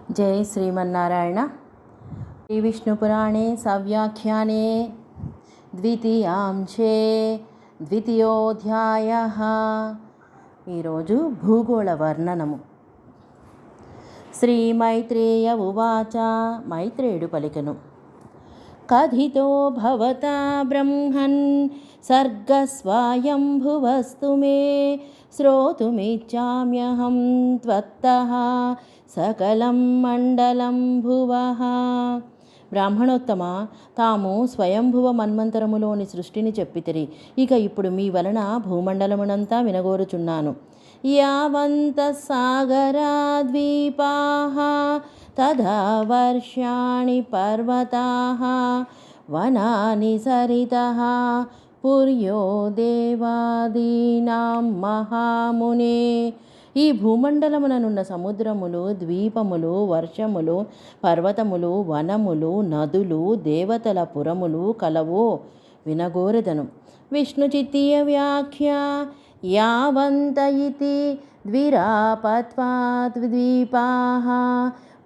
जय श्रीमन्नारायण। श्रीविष्णुपुराणे सव्याख्याने द्वितीयांशे द्वितीयोऽध्यायः। ఈరోజు భూగోళ వర్ణనము. శ్రీమైత్రేయ ఉవాచ. మైత్రేయుడు పలికెను. కథితో భవతా బ్రహ్మన్ సర్గస్వాయంభువస్తు మే శ్రోతుమిచ్చామ్యహం త్వత్తః సకలం మండలం భువః. బ్రాహ్మణోత్తమ, తాము స్వయంభువ మన్వంతరములోని సృష్టిని చెప్పితిరి. ఇక ఇప్పుడు మీ వలన భూమండలమునంతా వినగోరుచున్నాను. యావంత సాగరా ద్వీపాః తదా వర్షాణి పర్వతాః వనాని సరితః పుర్యో దేవాదీనాం మహామునే. ఈ భూమండలముననున్న సముద్రములు, ద్వీపములు, వర్షములు, పర్వతములు, వనములు, నదులు, దేవతల పురములు కలవో వినగోరెదను. విష్ణుచిత్తీయ వ్యాఖ్య. యావంత ఇతి ద్విరాపత్వాత్ ద్వీపాః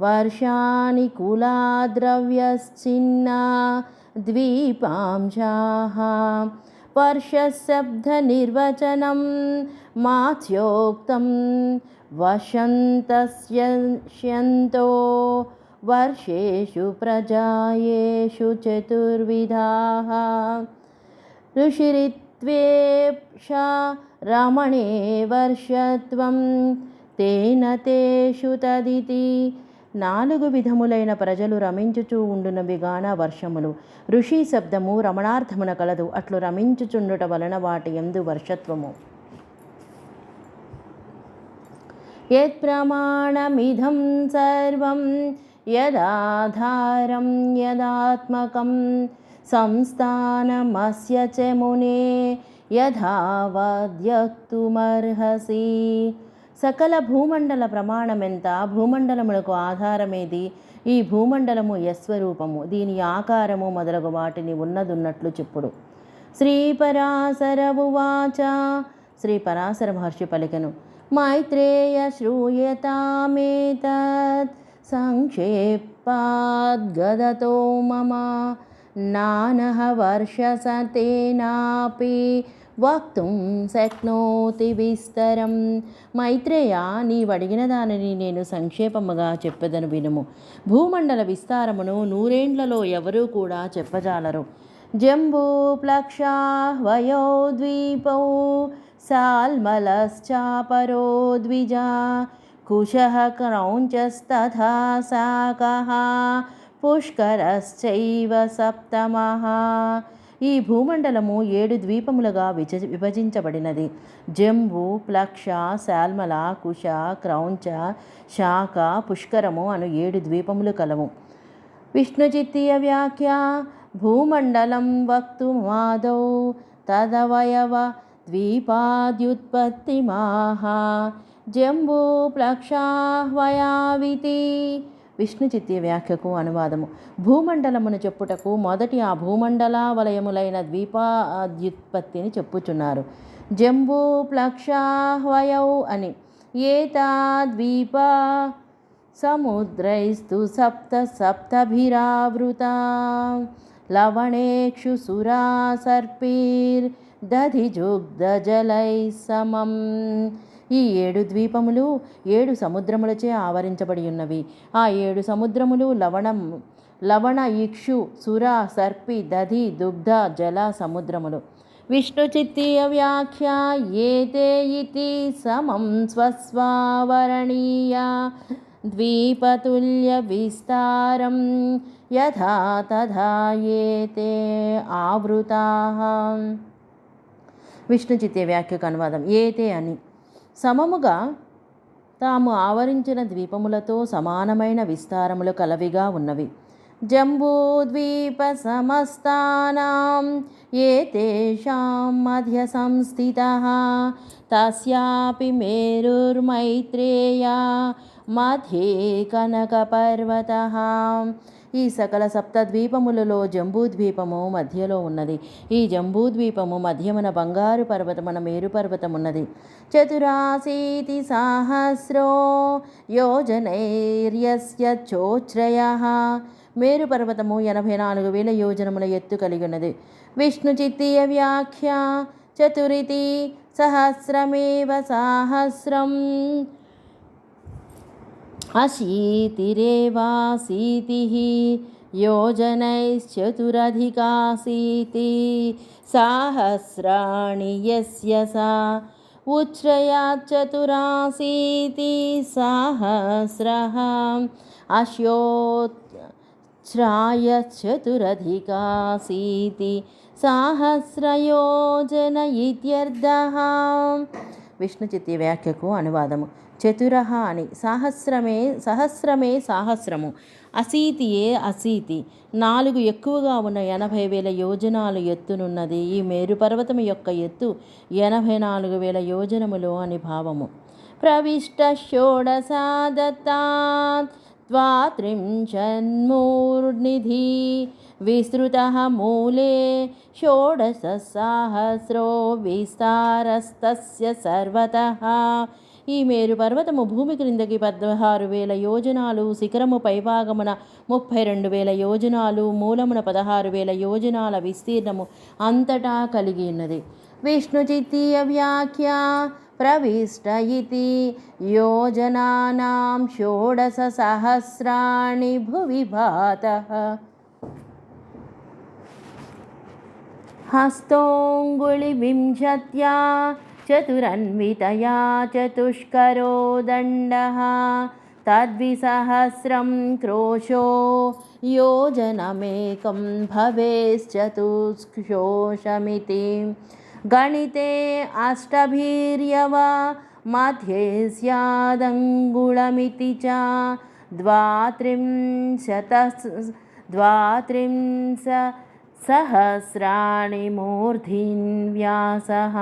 వర్షాని కులాద్రవ్యశ్చిన్నా ద్వీపాంశాః. వర్షశబ్దనిర్వచనం మాత్యోక్తం వసంతస్యంతో వర్షేషు ప్రజాయేషు చతుర్విధాః. ఋషిరిత్వేష రమణే వర్షత్వం తేన తేషు తదితి. 4 విధములైన ప్రజలు రమించుచూ ఉండునవి గాన వర్షములు. ఋషి శబ్దము రమణార్థమున కలదు. అట్లు రమించుచుండుట వలన వాటి యందు వర్షత్వము. యత్ప్రమాణమిదం సర్వం యదాధారం యదాత్మకం సంస్థానమస్య చ మునే యథావద్యక్తుమర్హసి. సకల భూమండల ప్రమాణమెంత? భూమండలములకు ఆధారమేది? ఈ భూమండలము యస్వరూపము, దీని ఆకారము మొదలగు వాటిని ఉన్నదున్నట్లు చెప్పుడు. శ్రీపరాశర ఉవాచ. శ్రీ పరాశర మహర్షి పలికెను. మైత్రేయ శ్రూయతామేతత్ సంక్షేపాద్గదతో మమ నానః వర్షసతేనాపి వక్తుం శక్నోతి విస్తరం. మైత్రేయ, నీవడిగిన దానిని నేను సంక్షేపముగా చెప్పెదను వినుము. భూమండల విస్తారమును 100 ఏండ్లలో ఎవరూ కూడా చెప్పజాలరు. జంబూప్లక్షాహ్వయో ద్వీపౌ సాల్మలశ్చాపరో ద్విజా కుశః క్రౌంచస్తథా శాకః పుష్కరశ్చైవ సప్తమః. ఈ భూమండలము 7 ద్వీపములుగా విభజించబడినది. జంబు, ప్లక్ష, శాల్మల, కుశ, క్రౌంచ, శాక, పుష్కరము అను 7 ద్వీపములు కలవు. విష్ణుచిత్తీయ వ్యాఖ్య. భూమండలం వక్తుమాదౌ తదవయవ ద్వీపాద్యుత్పత్తిమాహ జంబూ ప్లక్షాహ్వయావితి. విష్ణుచిత్తీయ వ్యాఖ్యకు అనువాదము. భూమండలమును చెప్పుటకు మొదటి ఆ భూమండలావలయములైన ద్వీపాద్యుత్పత్తిని చెప్పుచున్నారు. జంబూ ప్లక్షాహ్వయౌ అని. ఏతాద్వీపా సముద్రైస్తు సప్త సప్తభిరావృతా లవణేక్షు సురా సర్పీర్ దధిజుగ్ధజలై సమం. ఈ 7 ద్వీపములు 7 సముద్రములచే ఆవరించబడి ఉన్నవి. ఆ 7 సముద్రములు లవణ, ఇక్షు, సుర, సర్పి, దధి, దుగ్ధ, జల సముద్రములు. విష్ణుచిత్తీయ వ్యాఖ్య. ఏతే ఇతి సమం స్వస్వావరణీయ ద్వీపతుల్య విస్తారం యథా తథా ఏతే ఆవృతాః. విష్ణుచిత్తీయ వ్యాఖ్యకు అనువాదం. ఏతే అని సమముగా తాము ఆవరించిన ద్వీపములతో సమానమైన విస్తారములు కలవిగా ఉన్నవి. జంబూద్వీప సమస్తానాం ఏతేషాం మధ్య సంస్థితః తస్యాపి మేరుర్మైత్రేయ మధ్యే కనకపర్వతః. ఈ సకల సప్తద్వీపములలో జంబూద్వీపము మధ్యలో ఉన్నది. ఈ జంబూద్వీపము మధ్యమున బంగారు పర్వతమున మేరు పర్వతమున్నది. 84 సహస్రో యోజనైర్యస్య చోచ్రయః. మేరు పర్వతము 84,000 యోజనముల ఎత్తు కలిగి ఉన్నది. విష్ణు చిత్తీయ వ్యాఖ్య చతురితి సహస్రమేవ సహస్రం అశీతిరేవాశీతిః యోజనైశ్చతురధికాశీతి సహస్రాణి యస్య సా ఉచ్ఛ్రయాచ్చతురాశీతి సహస్రః అశ్యోచ్ఛ్రాయచ్చతురధికాశీతి సహస్రయోజన ఇత్యర్థః. విష్ణు చిత్తి వ్యాఖ్యకు అనువాదము. చతురః అని సహస్రమే సహస్రము, అశీతియే అశీతి, 4 ఎక్కువగా ఉన్న 80,000 యోజనాలు ఎత్తునున్నది. ఈ మేరు పర్వతము యొక్క ఎత్తు 84,000 యోజనములు అని భావము. ప్రవిష్ట షోడశా దత్తాత్ ద్వాత్రింశన్మూర్నిధి విస్తృతః మూలే షోడశ సహస్రో విస్తారస్తస్య సర్వతః. ఈ మేరు పర్వతము భూమి క్రిందకి 16,000 యోజనాలు, శిఖరము పైభాగమున 32,000 యోజనాలు, మూలమున 16,000 యోజనాల విస్తీర్ణము అంతటా కలిగి ఉన్నది. విష్ణు చిత్తీయ వ్యాఖ్య ప్రవిష్ట ఇతి యోజనానాం షోడశ సహస్రాణి భువి భాతః. హస్తోంగుళి వింశత్యా చతురన్వితయా చతుష్కరో దండః తద్విసహస్రం క్రోశో యోజనమేకం భవేశ్చతుష్కోశమితి. గణితే అష్టభిర్యవ మధ్యే స్యాదంగుళమితి చ ద్వాత్రింశ సహస్రాణి మూర్ధ్ని వ్యాసః.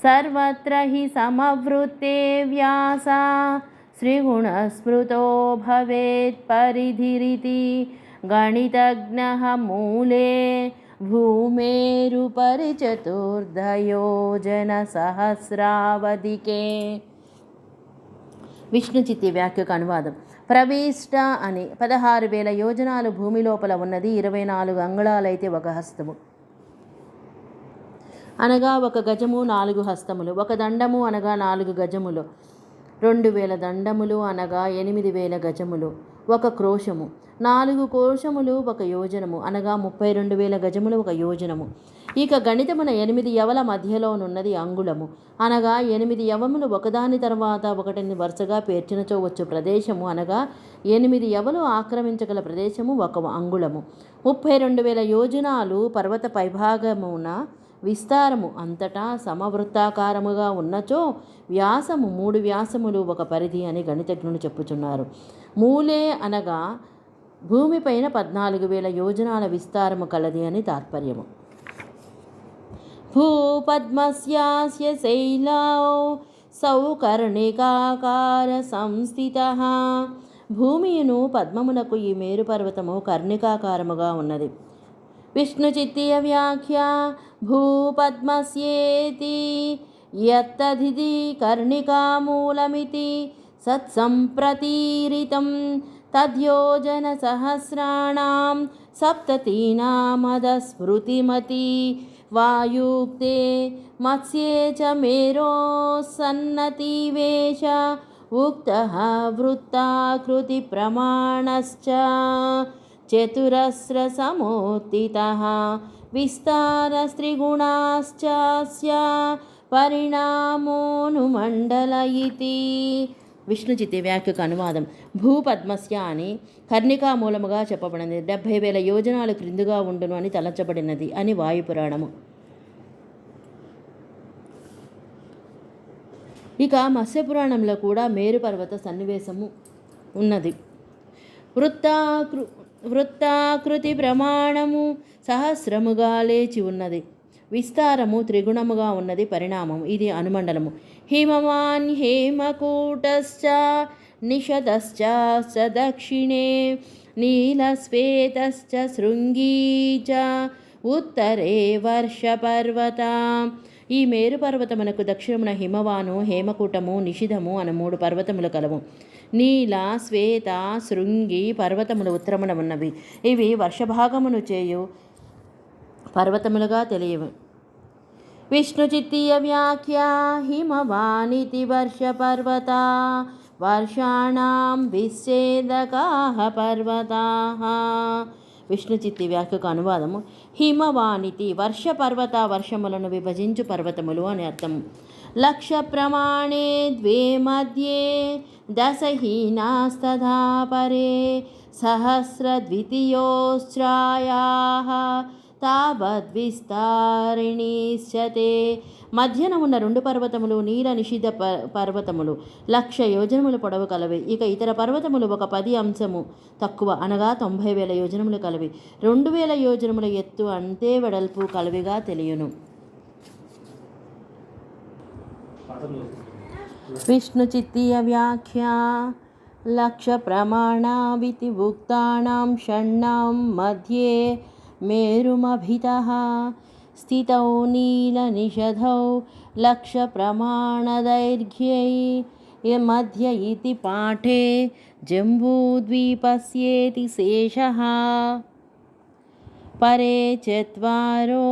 సర్వత్ర హి సమవృత్తే వ్యాస శ్రీగుణస్మృతో భవేత్ పరిధిరితి గణితజ్ఞః మూలే భూమేరుపరి చతుర్ధయోజన సహస్రావధికే. విష్ణు చిత్తి వ్యాఖ్యకు అనువాదం. ప్రవిష్ట అని 16,000 యోజనాలు భూమి లోపల ఉన్నది. 24 అంగుళాలైతే 1 హస్తము అనగా 1 గజము 4 హస్తములు. 1 దండము అనగా 4 గజములు. 2,000 దండములు అనగా 8,000 గజములు. 1 క్రోశము 4 కోశములు 1 యోజనము అనగా 32,000 గజములు 1 యోజనము. ఇక గణితమున 8 యవల మధ్యలోనున్నది అంగుళము అనగా 8 యవములు ఒకదాని తర్వాత ఒకటిని వరుసగా పేర్చినచో వచ్చు ప్రదేశము అనగా 8 యవలు ఆక్రమించగల ప్రదేశము 1 అంగుళము. 32,000 యోజనాలు పర్వత పైభాగమున విస్తారము అంతటా సమవృత్తాకారముగా ఉన్నచో వ్యాసము 3 వ్యాసములు 1 పరిధి అని గణితజ్ఞులు చెప్పుచున్నారు. మూలే అనగా భూమిపైన 14,000 యోజనాల విస్తారము కలది అని తాత్పర్యము. భూపద్మస్యాస్య శైలౌ సౌకర్ణికాకార సంస్థితః. భూమియును పద్మమునకు ఈ మేరు పర్వతము కర్ణికాకారముగా ఉన్నది. విష్ణు చిత్తీయ వ్యాఖ్య భూపద్మస్యేతి యత్తధిది కర్ణికామూలమితి సత్సంప్రతీరితం తద్యోజన సహస్రాణం సప్తతీనామదస్మృతిమతి వాయుక్తే మత్స్యే చ మేరో సన్నతివేష ఉక్తః వృత్తాకృతి ప్రమాణశ్చ చతురస్ర సముత్థితః విస్తారస్త్రిగుణాశ్చాస్య పరిణామోనుమండల ఇతి. విష్ణు చిత్తి వ్యాఖ్యకు అనువాదం. భూపద్మస్య అని కర్ణికా మూలముగా చెప్పబడినది. 70,000 యోజనాలు క్రిందుగా ఉండును అని తలచబడినది అని వాయుపురాణము. ఇక మత్స్యపురాణంలో కూడా మేరు పర్వత సన్నివేశము ఉన్నది. వృత్తాకృతి ప్రమాణము సహస్రముగా లేచి ఉన్నది. విస్తారము త్రిగుణముగా ఉన్నది. పరిణామము ఇది అనుమండలము. హిమవాన్ హేమకూటశ్చ నిషదశ్చ దక్షిణే నీలశ్వేతశ్చ శృంగీ చ ఉత్తరే వర్షపర్వత. ఈ మేరు పర్వతమునకు దక్షిణమున హిమవాను, హేమకూటము, నిషిధము అను 3 పర్వతములు కలవు. నీల, శ్వేత, శృంగి పర్వతములు ఉత్తరమున ఉన్నవి. ఇవి వర్షభాగమును చేయు పర్వతములుగా తెలియవు. విష్ణుచిత్తీయ వ్యాఖ్య హిమవానితి వర్షపర్వత వర్షాణం విచ్ఛేదకాః పర్వతాః. విష్ణుచిత్తి వ్యాఖ్యకు అనువాదము: హిమవానితి వర్షపర్వత వర్షములను విభజించు పర్వతములు అని అర్థం. లక్ష ప్రమాణే ద్వే మధ్యే దశహీనాస్తథా పరే సహస్రద్వితీయోశ్రాయాః తావద్విస్తారిణీశ్చతే. మధ్యన ఉన్న 2 పర్వతములు నీల నిషిద్ధ పర్వతములు 1,00,000 యోజనముల పొడవు కలవి. ఇక ఇతర పర్వతములు ఒక 10 అంశము తక్కువ అనగా 90,000 యోజనములు కలవి. 2,000 యోజనముల ఎత్తు అంతే వెడల్పు కలవిగా తెలియను. విష్ణుచిత్తీయ వ్యాఖ్య లక్ష ప్రమాణావితి ఉక్తానాం షణ్ణాం మధ్యే మేరుమభితః స్థితౌ నీలనిషధౌ లక్ష ప్రమాణదైర్ఘ్యై మధ్య ఇతి పాఠే జంబూద్వీపస్యేతి శేషః పరే చత్వారో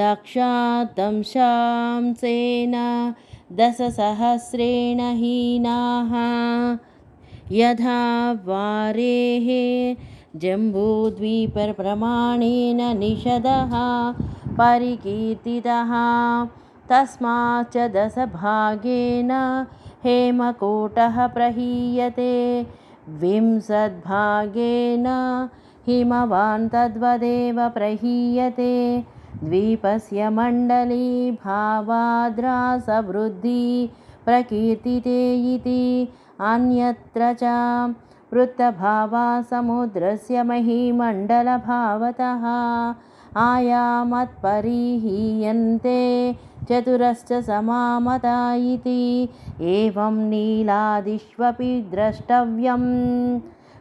లక్షాంశాంశేన దశసహస్రేణ హీనాః యథా వారేః జంబూద్వీపప్రమాణేన నిషదః పరికీర్తితः తస్మాచ్చ దశభాగేన హేమకూటः ప్రహీయతే వింశద్భాగేన హిమవాన్ తద్వదేవ ప్రహీయతే. ద్వీపస్య మండలీ భావాద్రాసవృద్ధి ప్రకీర్తితే ఇతి అన్యత్ర చ వృత్తభావా సముద్రస్య మహీమండలభావతః ఆయామత్పరిహీయంతే చతురశ్చ సమామతా ఇతి ఏవం నీలాదిష్వపి ద్రష్టవ్యం.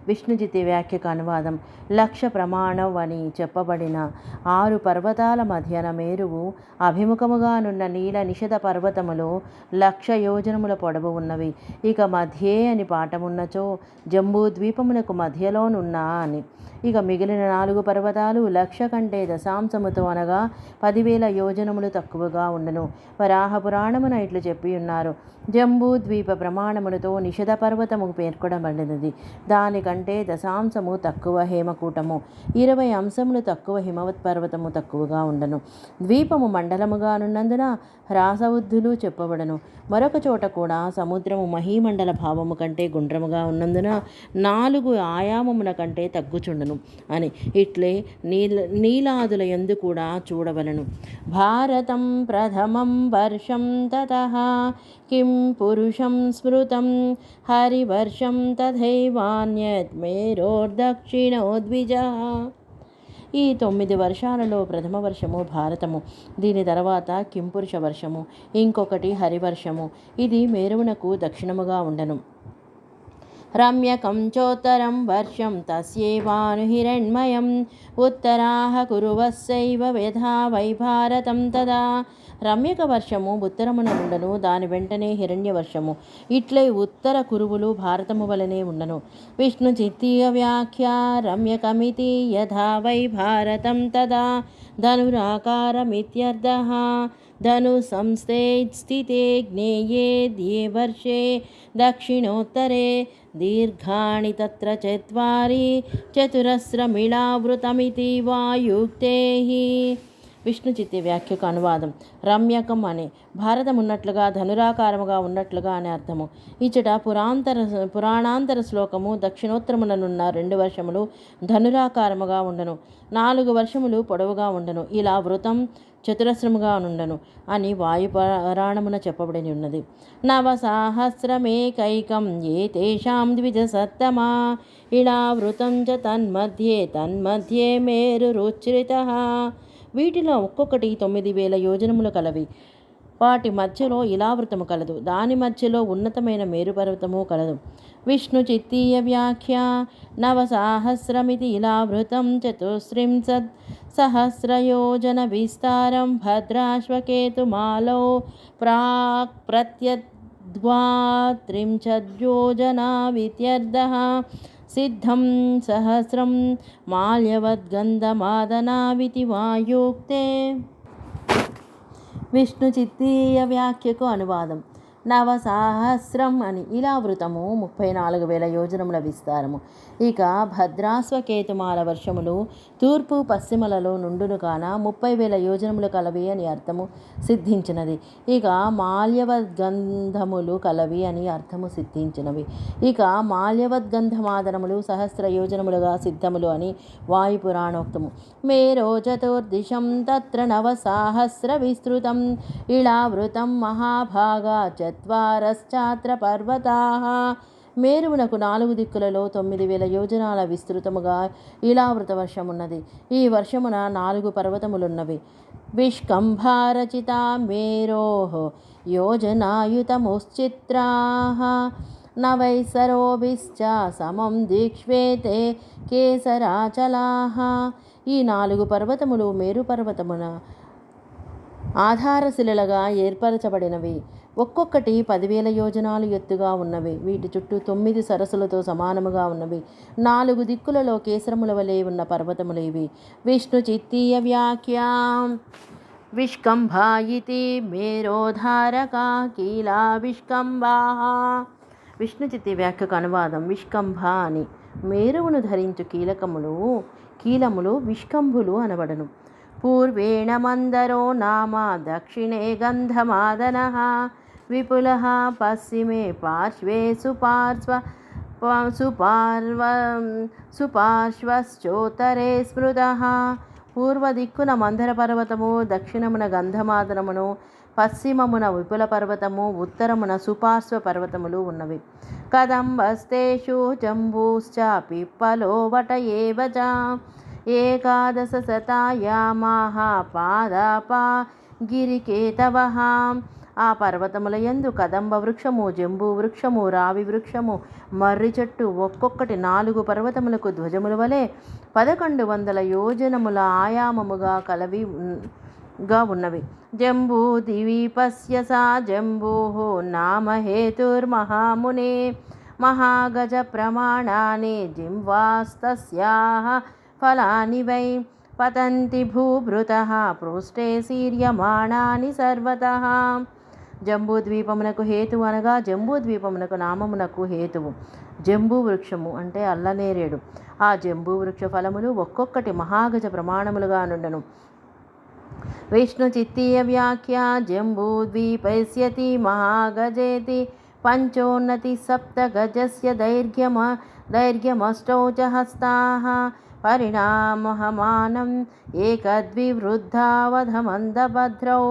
విష్ణుచిత్తి వ్యాఖ్యకు అనువాదం: 1,00,000 ప్రమాణం అని చెప్పబడిన 6 పర్వతాల మధ్యన మేరువు అభిముఖముగానున్న నీల నిషధ పర్వతములు 1,00,000 యోజనముల పొడవు ఉన్నవి. ఇక మధ్యే అని పాఠమున్నచో జంబూద్వీపమునకు మధ్యలోనున్న అని. ఇక మిగిలిన 4 పర్వతాలు 1,00,000 కంటే దశాంశముతో అనగా 10,000 యోజనములు తక్కువగా ఉండను. వరాహ పురాణమున ఇట్లు చెప్పి ఉన్నారు: జంబూద్వీప ప్రమాణములతో నిషధ పర్వతము పేర్కొనబడినది. దానికంటే దశాంశము తక్కువ హేమకూటము, 20 అంశములు తక్కువ హిమవత్ పర్వతము తక్కువగా ఉండను. ద్వీపము మండలముగానున్నందున హ్రాసవృద్ధులు చెప్పబడను. మరొక చోట కూడా సముద్రము మహీమండల భావము కంటే గుండ్రముగా ఉన్నందున 4 ఆయామముల కంటే తగ్గుచుండను అని. ఇట్లే నీలాదుల యందు కూడా చూడవలను. భారతం ప్రథమం వర్షం తతః కిం పురుషం స్మృతం హరివర్షం తథైవాన్యత్ మేరోర్దక్షిణో ద్విజః. ఈ 9 వర్షాలలో ప్రథమ వర్షము భారతము, దీని తర్వాత కింపురుష వర్షము, ఇంకొకటి హరివర్షము. ఇది మేరువునకు దక్షిణముగా ఉండను. రమ్యకం చోత్తరం వర్షం తస్యైవాను హిరణ్మయం ఉత్తరాః కురువస్సైవ యథా వై భారతం తదా. రమ్యక వర్షము ఉత్తరమున ఉండను, దాని వెంటనే హిరణ్య వర్షము. ఇట్లే ఉత్తర కురువులు భారతము వలనే ఉండను. విష్ణు చిత్తీయ వ్యాఖ్య రమ్యకమితి యథా వై భారతం తదా ధనురాకారమిత్యర్థః. ధను సంస్థే స్థితే జ్ఞేయే ద్యే వర్షే దక్షిణోత్తరే దీర్ఘాణి తత్ర చత్వారి చతురస్రమిళావృతమితి వాయుక్తేః. విష్ణుచిత్తి వ్యాఖ్యకు అనువాదం: రమ్యకం అని భారతం ఉన్నట్లుగా ధనురాకారముగా ఉన్నట్లుగా అని అర్థము. ఇచ్చట పురాణాంతర శ్లోకము దక్షిణోత్తరముననున్న 2 వర్షములు ధనురాకారముగా ఉండను, 4 వర్షములు పొడవుగా ఉండను, ఇలా వృతం చతురస్రముగా నుండను అని వాయుపురాణమున చెప్పబడి ఉన్నది. నవసహస్రమేకైకం ఏతేషాం ద్విజసత్తమా ఇలా వృతం చ తన్మధ్యే మేరురుచ్ఛ్రితః. వీటిలో ఒక్కొక్కటి 9,000 యోజనములు కలవి. వాటి మధ్యలో ఇలావృతము కలదు, దాని మధ్యలో ఉన్నతమైన మేరుపర్వతము కలదు. విష్ణుచిత్తీయ వ్యాఖ్యా నవసాహస్రమితి ఇలావృతం చతుస్త్రింశత్ సహస్రయోజన విస్తారం భద్రాశ్వకేతుమాలౌ ప్రాక్ ప్రత్యద్వాత్రింశద్యోజనావిత్యర్థః సిద్ధం సహస్రం మాల్యవద్గంధమాదనావితి వాయుక్తే. విష్ణుచిత్తీయ వ్యాఖ్యకు అనువాదం. నవసాహస్రం అని ఇలావృతము 34,000 యోజనముల విస్తారము. ఇక భద్రాశ్వకేతుమాల వర్షములు తూర్పు పశ్చిమలలో నుండును కాన 30,000 యోజనములు కలవి అని అర్థము సిద్ధించినది. ఇక మాల్యవద్గంధములు కలవి అని అర్థము సిద్ధించినవి. ఇక మాల్యవద్గంధమాదనములు సహస్ర యోజనములుగా సిద్ధములు అని వాయుపురాణోక్తము. మేరో చతుర్దిశం తత్ర నవసాహస్ర విస్తృతం ఇళావృతం మహాభాగా చత్వారశ్చాత్ర పర్వతాః. మేరువునకు 4 దిక్కులలో 9,000 యోజనాల విస్తృతముగా ఇలావృత వర్షమున్నది. ఈ వర్షమున 4 పర్వతములున్నవి. విష్కంభారచితా మేరోః యోజనాయుతముశ్చిత్రాః నవైసరోభిశ్చ సమం దీక్ష్వేతే కేసరాచలాః. ఈ 4 పర్వతములు మేరు పర్వతమున ఆధారశిలలుగా ఏర్పరచబడినవి. ఒక్కొక్కటి 10,000 యోజనాలు ఎత్తుగా ఉన్నవి. వీటి చుట్టూ 9 సరస్సులతో సమానముగా ఉన్నవి. 4 దిక్కులలో కేసరముల వలె ఉన్న పర్వతములు ఇవి. విష్ణుచిత్తీయ వ్యాఖ్యా విష్కంభా ఇతి మేరోధారకా కీలా విష్కంభాః. విష్ణుచిత్తి వ్యాఖ్యకు అనువాదం. విష్కంభ అని మేరువును ధరించు కీలములు విష్కంభులు అనబడను. పూర్వేణ మందరో నామ దక్షిణే గంధమాదనః విపులః పశ్చిమే పార్శ్వే సుపార్శ్వశ్చోత్తరే స్మృతః. పూర్వ దిక్కున మందర పర్వతము, దక్షిణమున గంధమాదనమును, పశ్చిమమున విపుల పర్వతము, ఉత్తరమున సుపార్శ్వ పర్వతములు ఉన్నవి. కదంబస్తేషు జంబూశ్చ పిప్పలో వట ఏవ చ ఏకాదశ శతాయామాః పాదాపా గిరికేతవః. ఆ పర్వతముల యందు కదంబ వృక్షము, జంబూ వృక్షము, రావి వృక్షము, మర్రి చెట్టు ఒక్కొక్కటి 4 పర్వతములకు ధ్వజముల వలె 1100 యోజనముల ఆయామముగా కలవిగా ఉన్నవి. జంబూ ద్వీపస్య సా జంబూః నామ హేతుర్మహామునే మహాగజ ప్రమాణాని జింవాస్తస్యాః ఫలాని వై పతంతి భూభృతః పృష్ఠే శీర్యమాణాని సర్వతః. జంబూద్వీపమునకు హేతువు అనగా జంబూద్వీపమునకు నామమునకు హేతువు జంబూ వృక్షము అంటే అల్లనేరేడు. ఆ జంబూ వృక్ష ఫలములు ఒక్కొక్కటి మహాగజ ప్రమాణములుగా నుండెను. విష్ణుచిత్తీయ వ్యాఖ్యా జంబూద్వీపస్యతి మహాగజేతి పంచోన్నతి సప్తగజస్య దైర్ఘ్యమష్టౌ చ హస్తాః పరిణామహమానం ఏకద్వివృద్ధావధమందభద్రౌ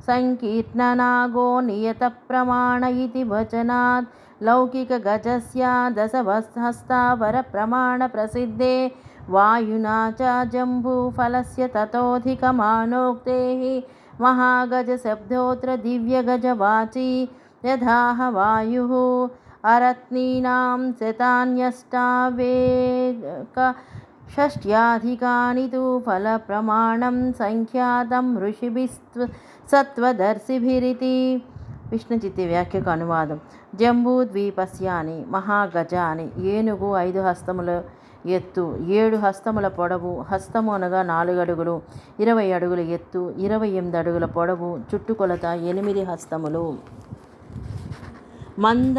సంకీర్తనాగో నియత ప్రమాణ ఇతి వచనాత్ లౌకిక గజస్య దశహస్తావర ప్రమాణ ప్రసిద్ధే వాయునా చ జంబూఫలస్య తతోధికమానోక్తేః మహాగజ శబ్దోత్ర దివ్యగజవాచి యథాహ వాయుః అరత్నీనాం శతాన్యష్టావేక షష్ట్యాధికాని తు ఫలప్రమాణం సంఖ్యాతం ఋషిభిస్సత్వదర్శిభిరితి. విష్ణుచిత్తి వ్యాఖ్యకు అనువాదం. జంబూద్వీపస్య అని మహాగజ అని ఏనుగు 5 హస్తముల ఎత్తు, 7 హస్తముల పొడవు, హస్తము అనగా 4 అడుగులు, 20 అడుగుల ఎత్తు, 28 అడుగుల పొడవు, చుట్టుకొలత 8 హస్తములు. మంద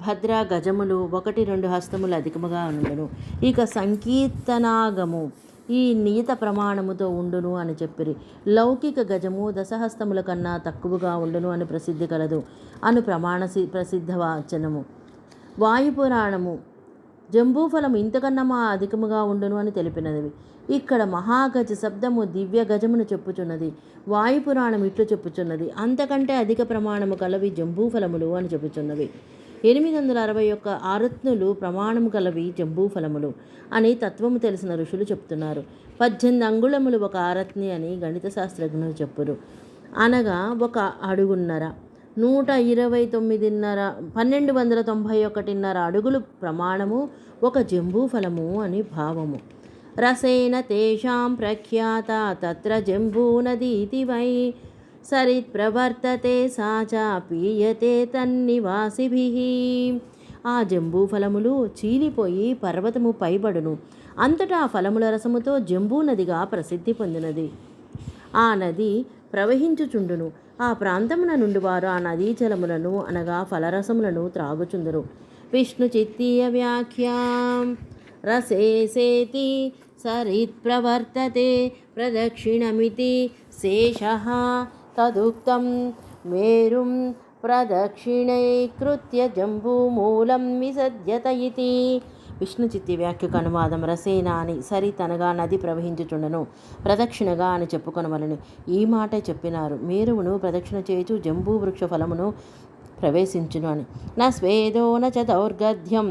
భద్ర గజములు 1-2 హస్తములు అధికముగా ఉండును. ఇక సంకీర్తనాగము ఈ నియత ప్రమాణముతో ఉండును అని చెప్పిరి. లౌకిక గజము దశహస్తముల కన్నా తక్కువగా ఉండును అని ప్రసిద్ధి కలదు అను ప్రమాణ ప్రసిద్ధ వాచనము. వాయుపురాణము జంబూఫలము ఇంతకన్నా అధికముగా ఉండును అని తెలిపినది. ఇక్కడ మహాగజ శబ్దము దివ్య గజమును చెప్పుచున్నది. వాయుపురాణం ఇట్లు చెప్పుచున్నది, అంతకంటే అధిక ప్రమాణము కలవి జంబూఫలములు అని చెప్పుచున్నవి. 861 ఆరత్నులు ప్రమాణము కలవి జంబూఫలములు అని తత్వము తెలిసిన ఋషులు చెప్తున్నారు. 18 అంగుళములు 1 ఆరత్ని అని గణిత శాస్త్రజ్ఞులు చెప్పురు, అనగా 1 అడుగున్నర. 1291.5 అడుగులు ప్రమాణము ఒక జంబూ ఫలము అని భావము. రసేన తేషాం ప్రఖ్యాత తత్ర జంబూ నదీతి వై సరిత్ ప్రవర్తతే సా చ పీయతే తన్నివాసిభిః. ఆ జంబూ ఫలములు చీలిపోయి పర్వతము పైబడును. అంతటా ఫలముల రసముతో జంబూ నదిగా ప్రసిద్ధి పొందినది. ఆ నది ప్రవహించుచుండును. ఆ ప్రాంతమున నుండి వారు ఆ నదీ జలములను అనగా ఫలరసములను త్రాగుచుందురు. విష్ణు చిత్తీయ వ్యాఖ్యాం రసేసేతి సరిత్ ప్రవర్తతే ప్రదక్షిణమితి శేషః తదుక్తం మేరుం ప్రదక్షిణైకృత్య జంబూమూలం విసజ్యత ఇతి. విష్ణు చిత్తి వ్యాఖ్యకు అనువాదం. రసేన అని సరిత్ అనగా నది ప్రవహించుచుండను, ప్రదక్షిణగా అని చెప్పుకొనవలను. ఈ మాట చెప్పినారు. మేరువును ప్రదక్షిణ చేయుచు జంబూ వృక్ష ఫలమును ప్రవేశించును అని. న స్వేదో న చ దౌర్గధ్యం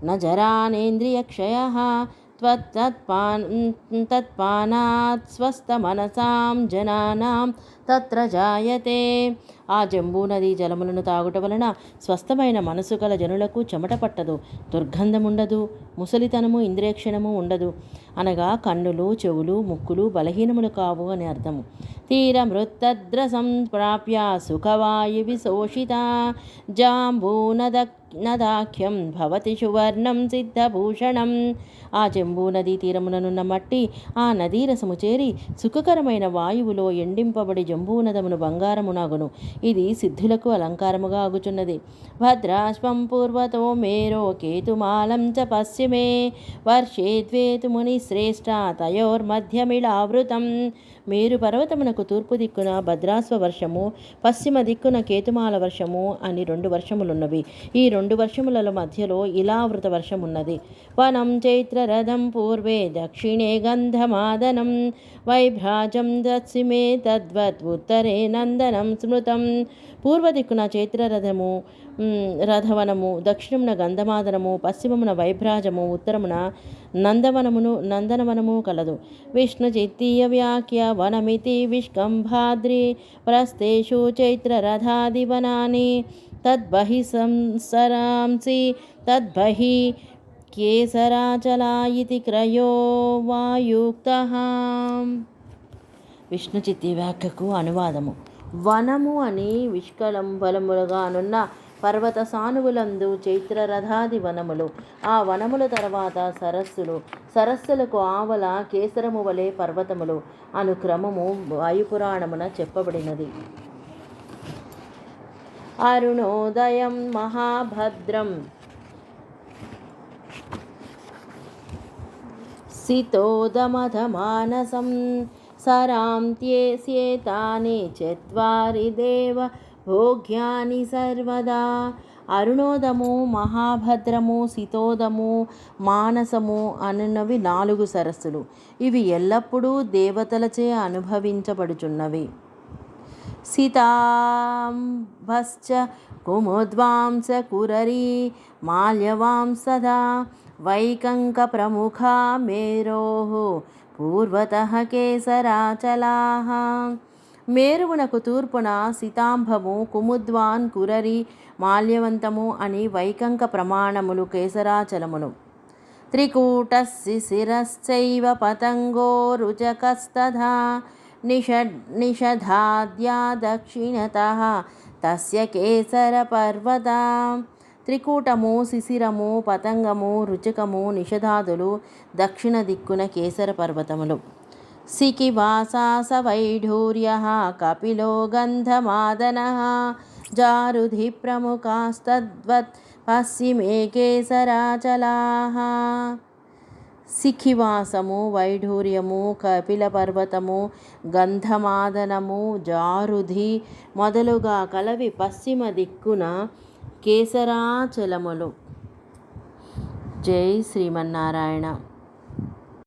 న జరానేంద్రియక్షయః తత్పానాత్ స్వస్థమనసాం జనానాం తత్ర జాయతే. ఆ జంబూ నది జలములను తాగుట వలన స్వస్థమైన మనసు గల జనులకు చెమట పట్టదు, దుర్గంధముండదు, ముసలితనము ఇంద్రియక్షణము ఉండదు. అనగా కన్నులు, చెవులు, ముక్కులు బలహీనములు కావు అని అర్థము. తీరమృత్తద్రసం ప్రాప్య సుఖవాయు విశోషిత జాంబూనదాఖ్యం భవతి సువర్ణం సిద్ధభూషణం. ఆ జంబూ నదీ తీరముననున్న మట్టి ఆ నదీ రసము చేరి సుఖకరమైన వాయువులో ఎండింపబడి జంబూనదమును బంగారమునగును. ఇది సిద్ధులకు అలంకారముగా అగుచున్నది. భద్రాశ్వం పూర్వతో మేరో కేతుమాలం చ పశ్చిమే వర్షే ద్వేతు ముని శ్రేష్ఠ తయోర్మధ్యమిళావృతం. మేరు పర్వతమునకు తూర్పు దిక్కున భద్రాశ్వ వర్షము, పశ్చిమ దిక్కున కేతుమాల వర్షము అని 2 వర్షములున్నవి. ఈ 2 వర్షములలో మధ్యలో ఇలావృత వర్షమున్నది. వనం చైత్రరథం పూర్వే దక్షిణే గంధమాదనం వైభ్రాజం దక్షిమే తద్వత్ ఉత్తరే నందనం స్మృతం. పూర్వ దిక్కున చైత్రరథము రథవనము, దక్షిణమున గంధమాదనము, పశ్చిమమున వైభ్రాజము, ఉత్తరమున నందనవనము కలదు. విష్ణు చిత్తీయ వ్యాఖ్య వనమితి విష్కంభాద్రి ప్రస్థేషు చైత్రరథాదివనాని తద్బహి సంసరాంసి తద్బహి కేసరాచలా ఇతి క్రయో వాయుక్తః. విష్ణు చిత్తి వ్యాఖ్యకు అనువాదము. వనము అని విష్కలంబలములుగానున్న పర్వత సానువులందు చైత్రరథాది వనములు, ఆ వనముల తర్వాత సరస్సులు, సరస్సులకు ఆవల కేసరము వలె పర్వతములు అను క్రమము వాయుపురాణమున చెప్పబడినది. అరుణోదయం మహాభద్రం సితోదమధమానసం సరాంత్యేస్యేతాని చత్వారి దేవ భోగ్యాని సర్వదా. అరుణోదము, మహాభద్రము, సితోదము, మానసము అనున్నవి 4 సరస్సులు. ఇవి ఎల్లప్పుడూ దేవతలచే అనుభవించబడుచున్నవి. సీతాంభశ్చ కుముద్వాంస కురరీ మాల్యవాంసదా వైకంక ప్రముఖా మేరోః పూర్వతః కేసరాచలాః. మేరువునకు తూర్పున సీతాంబము, కుముద్వాన్, కురరి, మాల్యవంతము అని వైకంక ప్రమాణములు కేసరాచలములు. త్రికూటశిశిరశ్చైవ పతంగో రుచకస్తథా నిషధాద్యా దక్షిణతః తస్య కేసర పర్వత. త్రికూటము, శిశిరము, పతంగము, రుచకము, నిషధాదులు దక్షిణ దిక్కున కేసర పర్వతములు. సికివాసా స వైఢూర్యః కపిలో గంధమాదనః జారుధి ప్రముఖాస్తద్వత్ పశ్చిమే కేసరాచలాః. సిఖివాసము, వైఢూర్యము, కపిల పర్వతము, గంధమాదనము, జారుధి మొదలుగా కలవి పశ్చిమ దిక్కున కేసరాచలములు. జై శ్రీమన్నారాయణ.